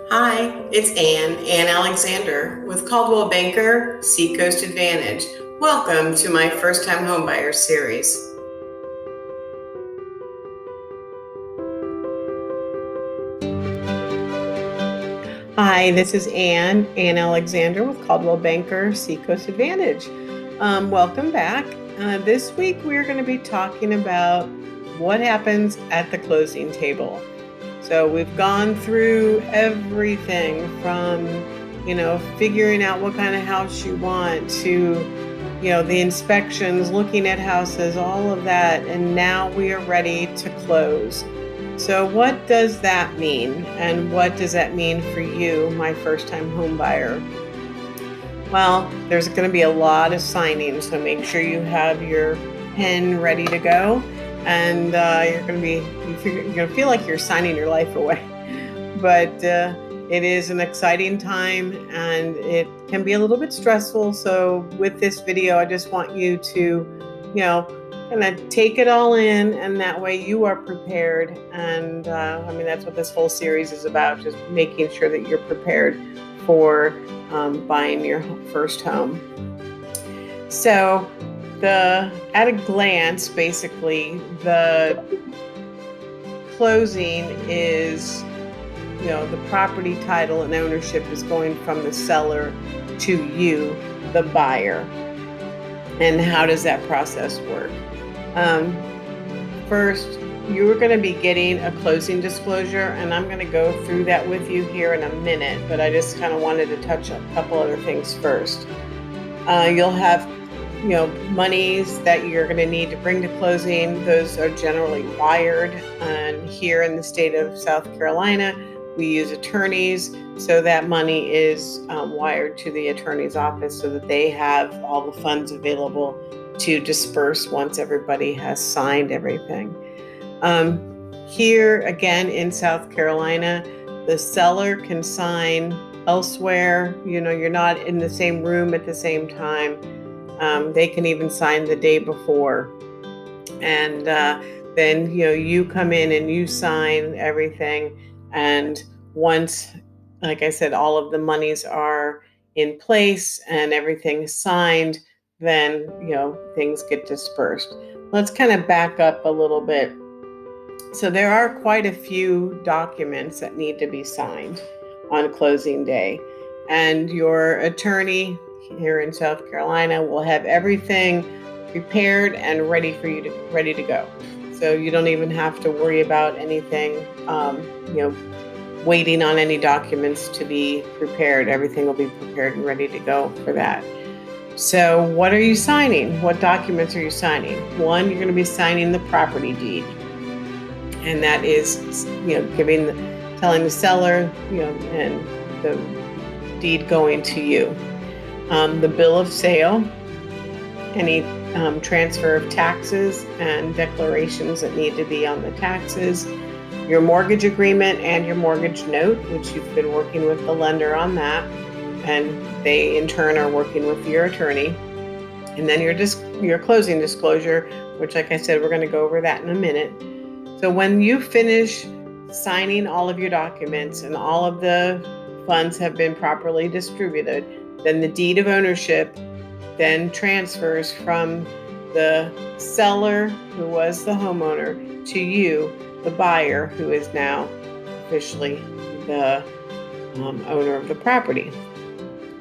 Hi, it's Ann Alexander with Coldwell Banker Seacoast Advantage. Welcome to my First Time Homebuyer series. Hi, this is Ann Alexander with Coldwell Banker Seacoast Advantage. Welcome back. This week we're going to be talking about what happens at the closing table. So we've gone through everything from, figuring out what kind of house you want to, the inspections, looking at houses, all of that. And now we are ready to close. So what does that mean? And what does that mean for you, my first-time home buyer? Well, there's going to be a lot of signing, so make sure you have your pen ready to go. And you're going to feel like you're signing your life away. But it is an exciting time, and it can be a little bit stressful. So with this video, I just want you to, kind of take it all in, and that way you are prepared. And that's what this whole series is about, just making sure that you're prepared for buying your first home. So at a glance, basically, the closing is, the property title and ownership is going from the seller to you, the buyer. And how does that process work? First, you're going to be getting a closing disclosure, and I'm going to go through that with you here in a minute, but I just kind of wanted to touch on a couple other things first. You'll have monies that you're going to need to bring to closing. Those are generally wired, and here in the state of South Carolina, we use attorneys, so that money is wired to the attorney's office so that they have all the funds available to disperse once everybody has signed everything. Here again in South Carolina, the seller can sign elsewhere. You're not in the same room at the same time. They can even sign the day before. And then, you come in and you sign everything. And once, like I said, all of the monies are in place and everything is signed, then, things get dispersed. Let's kind of back up a little bit. So there are quite a few documents that need to be signed on closing day. And your attorney here in South Carolina will have everything prepared and ready to go. So you don't even have to worry about anything, waiting on any documents to be prepared. Everything will be prepared and ready to go for that. So what are you signing? What documents are you signing? One, you're going to be signing the property deed. And that is, telling the seller, and the deed going to you. The bill of sale, any transfer of taxes and declarations that need to be on the taxes, your mortgage agreement and your mortgage note, which you've been working with the lender on that, and they in turn are working with your attorney. And then your closing disclosure, which, like I said, we're going to go over that in a minute. So when you finish signing all of your documents and all of the funds have been properly distributed, then the deed of ownership then transfers from the seller, who was the homeowner, to you, the buyer, who is now officially the owner of the property.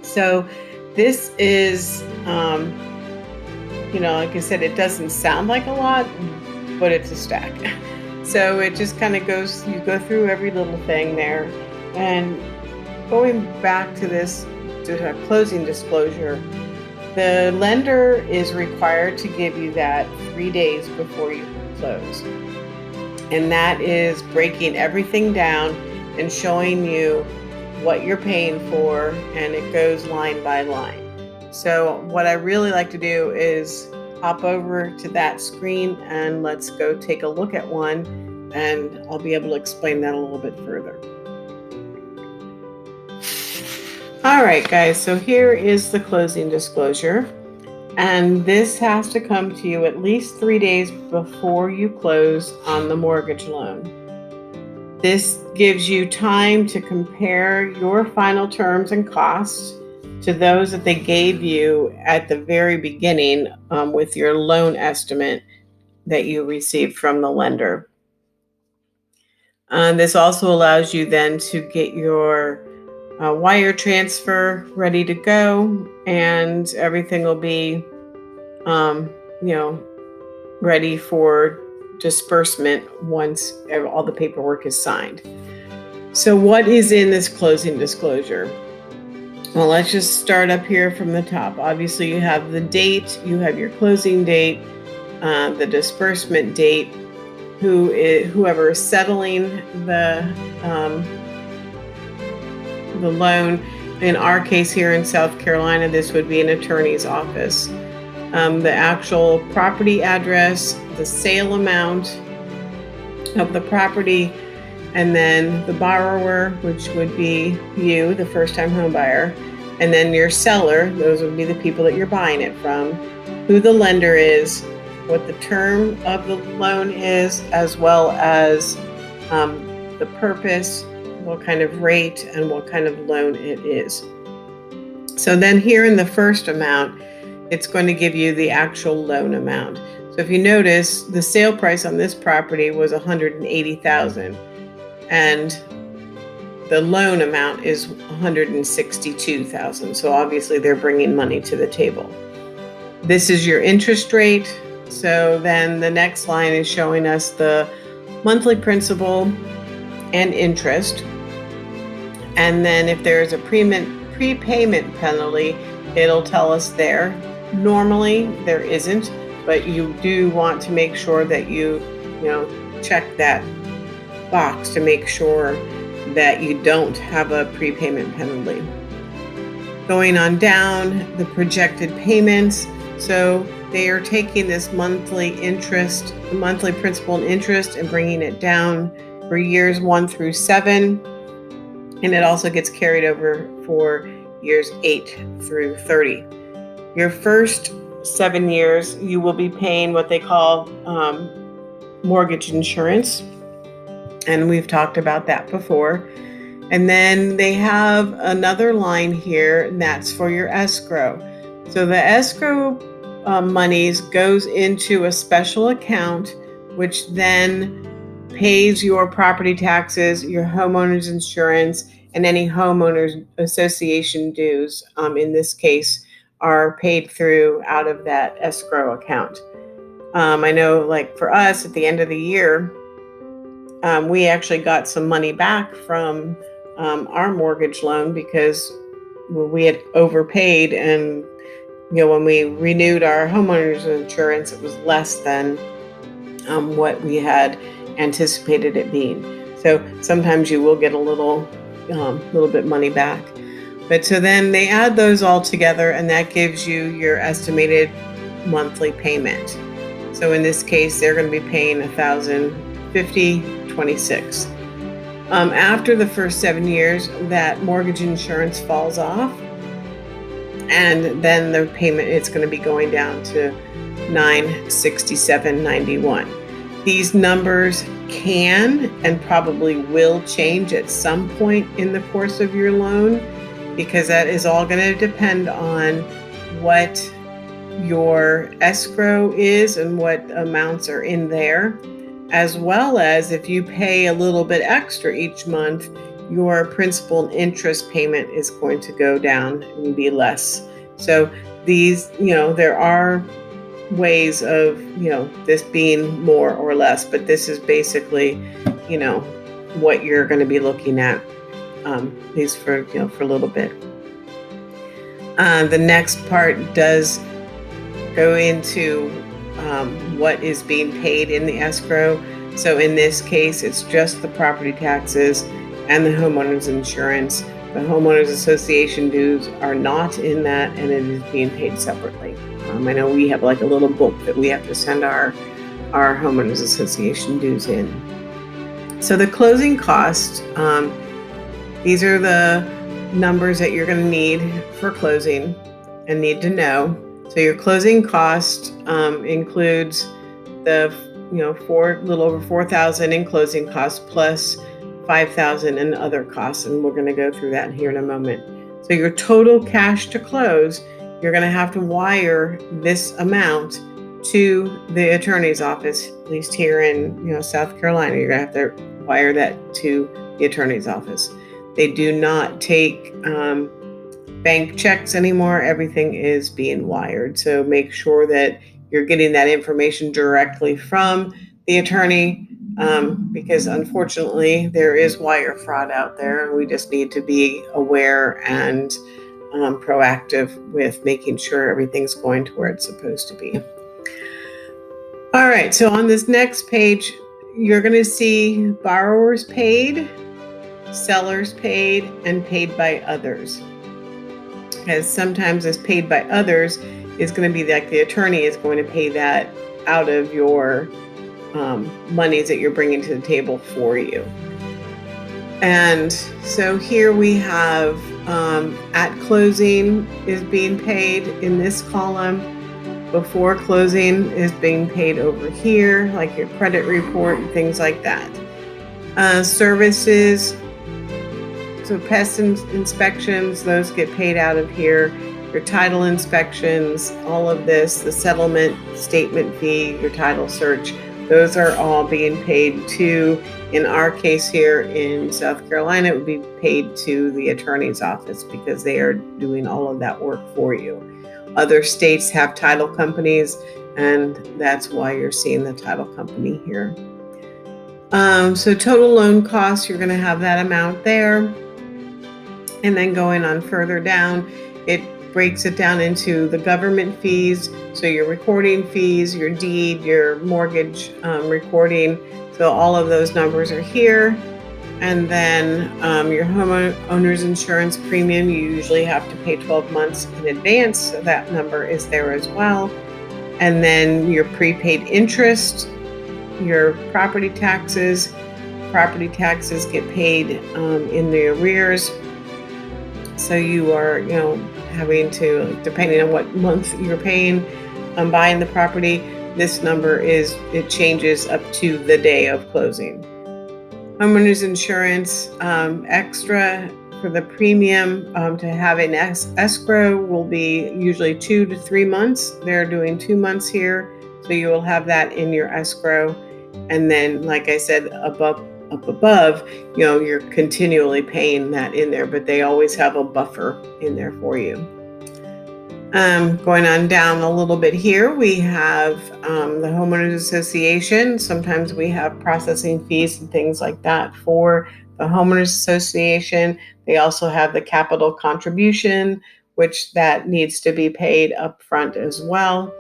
So this is, like I said, it doesn't sound like a lot, but it's a stack. So it just kind of you go through every little thing there. And going back to this closing disclosure, the lender is required to give you that 3 days before you close. And that is breaking everything down and showing you what you're paying for, and it goes line by line. So what I really like to do is hop over to that screen and let's go take a look at one, and I'll be able to explain that a little bit further. All right, guys, so here is the closing disclosure, and this has to come to you at least 3 days before you close on the mortgage loan. This gives you time to compare your final terms and costs to those that they gave you at the very beginning with your loan estimate that you received from the lender. This also allows you then to get your wire transfer ready to go, and everything will be, ready for disbursement once all the paperwork is signed. So what is in this closing disclosure? Well, let's just start up here from the top. Obviously, you have the date, you have your closing date, the disbursement date, whoever is settling the loan. In our case here in South Carolina, this would be an attorney's office. The actual property address, the sale amount of the property, and then the borrower, which would be you, the first-time home buyer, and then your seller, those would be the people that you're buying it from, who the lender is, what the term of the loan is, as well as the purpose, what kind of rate, and what kind of loan it is. So then here in the first amount, it's going to give you the actual loan amount. So if you notice, the sale price on this property was $180,000, and the loan amount is $162,000. So obviously they're bringing money to the table. This is your interest rate. So then the next line is showing us the monthly principal and interest. And then if there is a prepayment penalty, it'll tell us there. Normally there isn't, but you do want to make sure that you check that box to make sure that you don't have a prepayment penalty. Going on down, the projected payments. So they are taking this monthly principal and interest, and bringing it down for years 1 through 7. And it also gets carried over for years 8 through 30. Your first 7 years, you will be paying what they call mortgage insurance. And we've talked about that before. And then they have another line here, and that's for your escrow. So the escrow monies goes into a special account, which then pays your property taxes, your homeowners insurance, and any homeowners association dues. In this case, are paid through out of that escrow account. I know, like for us, at the end of the year, we actually got some money back from our mortgage loan because we had overpaid, and when we renewed our homeowners insurance, it was less than what we had anticipated it being. So sometimes you will get a little bit money back. But so then they add those all together, and that gives you your estimated monthly payment. So in this case, they're going to be paying $1,050.26. After the first 7 years, that mortgage insurance falls off, and then the payment is going to be going down to $967.91. These numbers can and probably will change at some point in the course of your loan, because that is all going to depend on what your escrow is and what amounts are in there, as well as if you pay a little bit extra each month, your principal and interest payment is going to go down and be less. So these, there are ways of, this being more or less, but this is basically, what you're going to be looking at, at least for a little bit. The next part does go into what is being paid in the escrow. So in this case, it's just the property taxes and the homeowners insurance. The Homeowners Association dues are not in that, and it is being paid separately. I know we have like a little book that we have to send our Homeowners Association dues in. So the closing costs, these are the numbers that you're going to need for closing and need to know. So your closing cost includes the little over $4,000 in closing costs plus $5,000 in other costs, and we're going to go through that here in a moment. So your total cash to close, you're going to have to wire this amount to the attorney's office, at least here in South Carolina. You're going to have to wire that to the attorney's office. They do not take bank checks anymore. Everything is being wired. So make sure that you're getting that information directly from the attorney, because unfortunately there is wire fraud out there, and we just need to be aware and proactive with making sure everything's going to where it's supposed to be. All right, so on this next page, you're going to see borrowers paid, sellers paid, and paid by others. As sometimes this paid by others is going to be like the attorney is going to pay that out of your monies that you're bringing to the table for you. And so here we have at closing is being paid in this column. Before closing is being paid over here, like your credit report and things like that. Services, so pest inspections, those get paid out of here. Your title inspections, all of this, the settlement statement fee, your title search, those are all being paid to, in our case here in South Carolina, it would be paid to the attorney's office because they are doing all of that work for you. Other states have title companies, and that's why you're seeing the title company here. So total loan costs, you're going to have that amount there. And then going on further down, it breaks it down into the government fees. So your recording fees, your deed, your mortgage recording. So all of those numbers are here. And then your homeowner's insurance premium, you usually have to pay 12 months in advance. So that number is there as well. And then your prepaid interest, your property taxes. Property taxes get paid in the arrears. So you are, having to, depending on what month you're paying, buying the property, this number it changes up to the day of closing. Homeowners insurance extra for the premium to have an escrow will be usually 2 to 3 months. They're doing 2 months here, so you will have that in your escrow. And then, like I said, up above, you're continually paying that in there, but they always have a buffer in there for you. Going on down a little bit here, we have the Homeowners Association. Sometimes we have processing fees and things like that for the Homeowners Association. They also have the capital contribution, which that needs to be paid up front as well.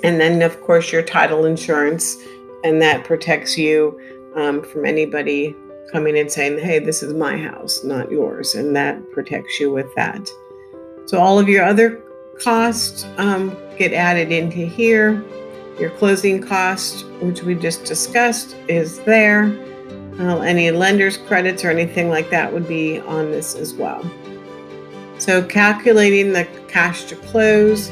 And then, of course, your title insurance, and that protects you from anybody coming and saying, hey, this is my house, not yours. And that protects you with that. So all of your other costs get added into here. Your closing cost, which we just discussed, is there. Any lender's credits or anything like that would be on this as well. So calculating the cash to close,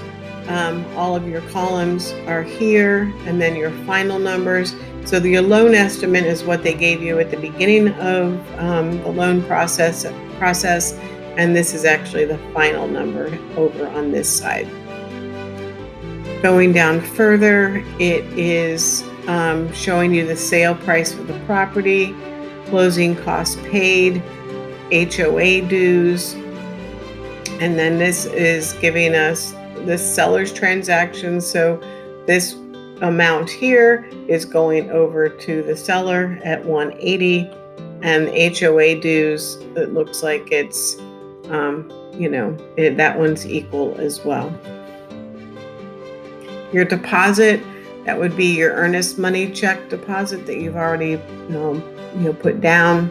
all of your columns are here, and then your final numbers. So your loan estimate is what they gave you at the beginning of the loan process, and this is actually the final number over on this side. Going down further, it is showing you the sale price for the property, closing costs paid, HOA dues, and then this is giving us the seller's transaction. So this amount here is going over to the seller at $180, and HOA dues, it looks like it's that one's equal as well. Your deposit, that would be your earnest money check deposit that you've already put down.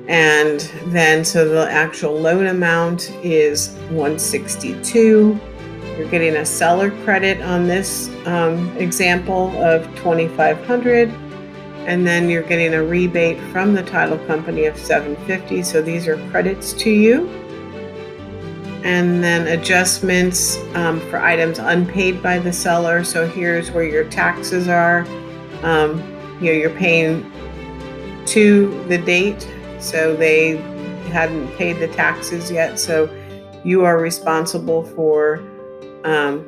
And then so the actual loan amount is $162. You're getting a seller credit on this example of $2,500, and then you're getting a rebate from the title company of $750. So these are credits to you. And then adjustments for items unpaid by the seller. So here's where your taxes are. You're paying to the date, so they hadn't paid the taxes yet. So you are responsible for, that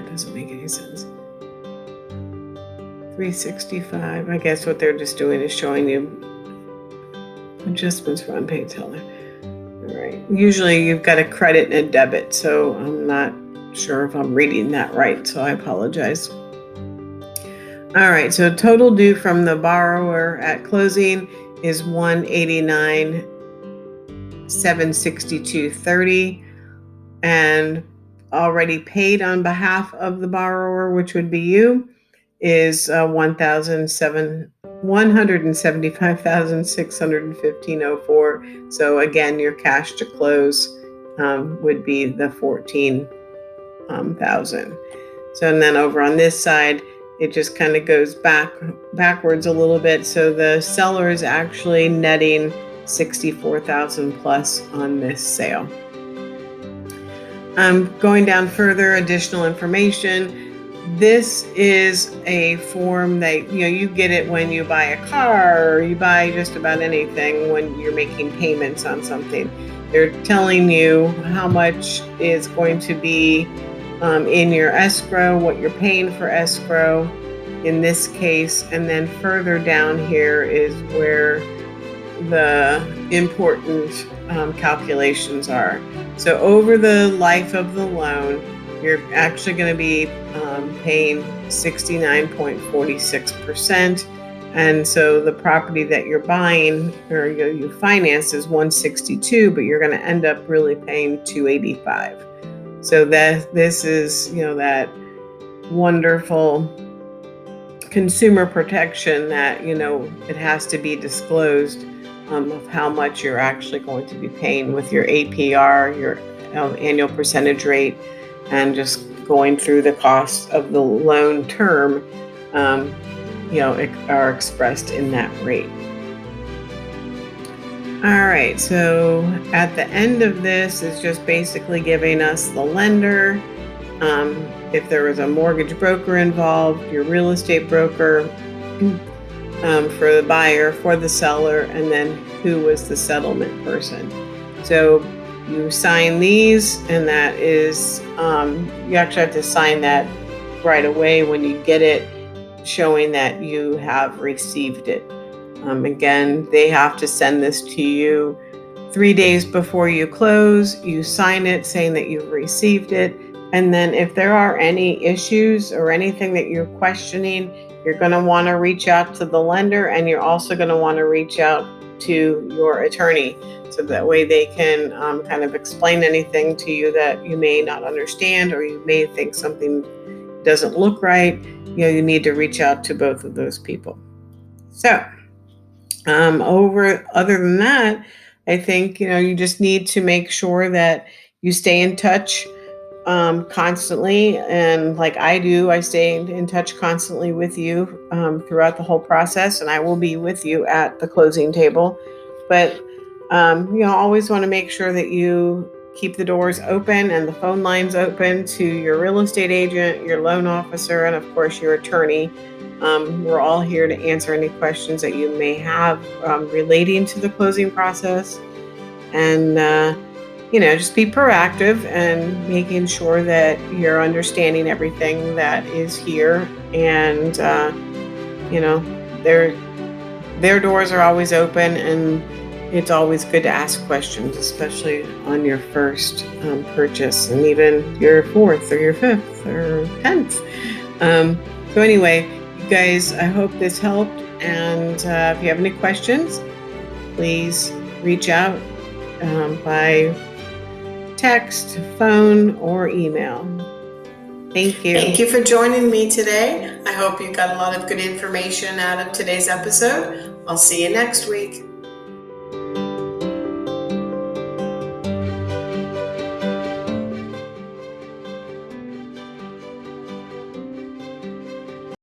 doesn't make any sense. 365, I guess what they're just doing is showing you adjustments for unpaid seller. All right. Usually you've got a credit and a debit, so I'm not sure if I'm reading that right, so I apologize. All right, so total due from the borrower at closing is $189,762.30, and already paid on behalf of the borrower, which would be you, is $175,615.04. So again, your cash to close would be the $14,000. So, and then over on this side, it just kind of goes backwards a little bit. So the seller is actually netting $64,000 plus on this sale. Going down further, additional information. This is a form that you get it when you buy a car, or you buy just about anything when you're making payments on something. They're telling you how much is going to be in your escrow, what you're paying for escrow in this case, and then further down here is where the important calculations are. So over the life of the loan, you're actually going to be paying 69.46%. And so the property that you're buying or you finance is $162, but you're going to end up really paying $285. So that this is, that wonderful consumer protection that, it has to be disclosed of how much you're actually going to be paying with your APR, your annual percentage rate, and just going through the cost of the loan term, are expressed in that rate. All right, so at the end of this is just basically giving us the lender, if there was a mortgage broker involved, your real estate broker, for the buyer, for the seller, and then who was the settlement person. So you sign these, and that is, you actually have to sign that right away when you get it, showing that you have received it. Again, they have to send this to you 3 days before you close. You sign it saying that you've received it. And then if there are any issues or anything that you're questioning, you're going to want to reach out to the lender, and you're also going to want to reach out to your attorney, so that way they can kind of explain anything to you that you may not understand, or you may think something doesn't look right. You need to reach out to both of those people. So other than that, I think, you just need to make sure that you stay in touch constantly. And like I do, I stay in touch constantly with you throughout the whole process, and I will be with you at the closing table. But, always want to make sure that you keep the doors open and the phone lines open to your real estate agent, your loan officer, and of course your attorney. We're all here to answer any questions that you may have relating to the closing process. And, just be proactive and making sure that you're understanding everything that is here. And, their doors are always open, and it's always good to ask questions, especially on your first purchase, and even your fourth or your fifth or 10th. So anyway, you guys, I hope this helped. And if you have any questions, please reach out by text, phone, or email. Thank you. Thank you for joining me today. I hope you got a lot of good information out of today's episode. I'll see you next week.